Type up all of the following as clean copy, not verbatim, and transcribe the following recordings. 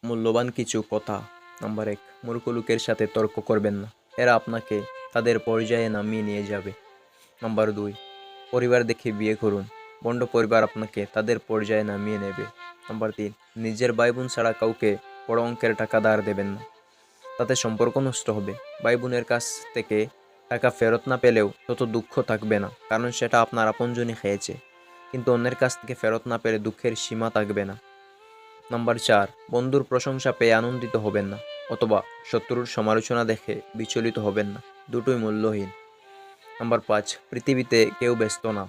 মূল্যবান কিছু কথা। নাম্বার ১, মূর্খ লোকের সাথে তর্ক করবেন না। এরা আপনাকে তাদের পর্যায়ে নামিয়ে নিয়ে যাবে। নাম্বার ২, পরিবার দেখে বিয়ে করুন। ভণ্ড পরিবার আপনাকে তাদের পর্যায়ে নামিয়ে নেবে। নাম্বার ৩, নিজের ভাই বোন ছাড়া কাউকে বড় অঙ্কের টাকা ধার দেবেন না। তাতে সম্পর্ক নষ্ট হবে। ভাই বোনের কাছ থেকে টাকা ফেরত না পেলেও তত দুঃখ থাকবে না, কারণ সেটা আপনার আপনজনই খেয়েছে। কিন্তু অন্যের কাছ থেকে ফেরত না পেলে দুঃখের সীমা থাকবে না। নাম্বার ৪, বন্ধুর প্রশংসা পেয়ে আনন্দিত হবেন না, অথবা শত্রুর সমালোচনা দেখে বিচলিত হবেন না। দুটোই মূল্যহীন। নাম্বার ৫, পৃথিবীতে কেউ ব্যস্ত না।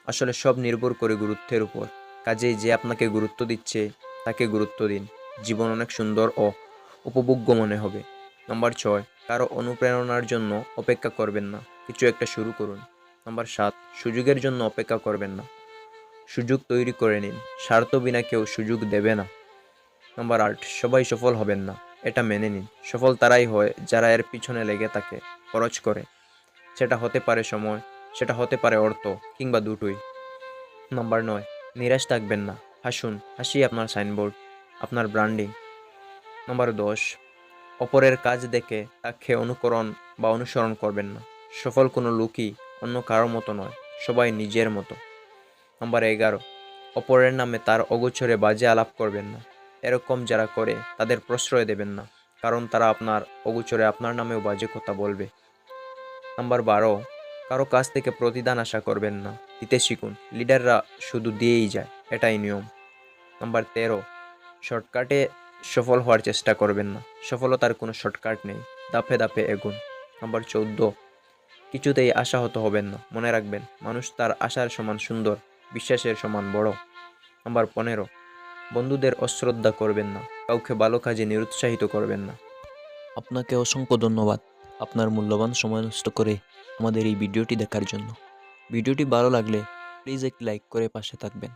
আসলে সব নির্ভর করে গুরুত্বের উপর। কাজেই যে আপনাকে গুরুত্ব দিচ্ছে তাকে গুরুত্ব দিন। জীবন অনেক সুন্দর ও উপভোগ্য মনে হবে। নাম্বার ৬, কারো অনুপ্রেরণার জন্য অপেক্ষা করবেন না, কিছু একটা শুরু করুন। নাম্বার ৭, সুযোগের জন্য অপেক্ষা করবেন না, সুযোগ তৈরি করে নিন। স্বার্থ বিনা কেউ সুযোগ দেবে না। নাম্বার ৮, সবাই সফল হবেন না, এটা মেনে নিন। সফল তারাই হয় যারা এর পিছনে লেগে থাকে, খরচ করে। সেটা হতে পারে সময়, সেটা হতে পারে অর্থ, কিংবা দুটোই। নাম্বার ৯, নিরাশ থাকবেন না, হাসুন। হাসি আপনার সাইনবোর্ড, আপনার ব্র্যান্ডিং। নাম্বার ১০, অপরের কাজ দেখে তাকে অনুকরণ বা অনুসরণ করবেন না। সফল কোনো লোকই অন্য কারোর মতো নয়, সবাই নিজের মতো। নাম্বার ১১, অপরের নামে তার অগোচরে বাজে আলাপ করবেন না। এরকম যারা করে তাদের প্রশ্রয় দেবেন না, কারণ তারা আপনার অগোচরে আপনার নামেও বাজে কথা বলবে। নাম্বার ১২, কারো কাছ থেকে প্রতিদান আশা করবেন না, দিতে শিখুন। লিডাররা শুধু দিয়েই যায়, এটাই নিয়ম। নাম্বার ১৩, শর্টকাটে সফল হওয়ার চেষ্টা করবেন না। সফলতার কোনো শর্টকাট নেই, ধাপে ধাপে এগুন। নাম্বার ১৪, কিছুতেই আশাহত হবেন না। মনে রাখবেন, মানুষ তার আশার সমান সুন্দর, বিশ্বাসের সমান বড়। নাম্বার ১৫, বন্ধুদের অশ্রদ্ধা করবেন না, কাউকে ভালো কাজে নিরুৎসাহিত করবেন না। আপনাকে অসংখ্য ধন্যবাদ আপনার মূল্যবান সময় নষ্ট করে আমাদের এই ভিডিওটি দেখার জন্য। ভিডিওটি ভালো লাগলে প্লিজ একটি লাইক করে পাশে থাকবেন।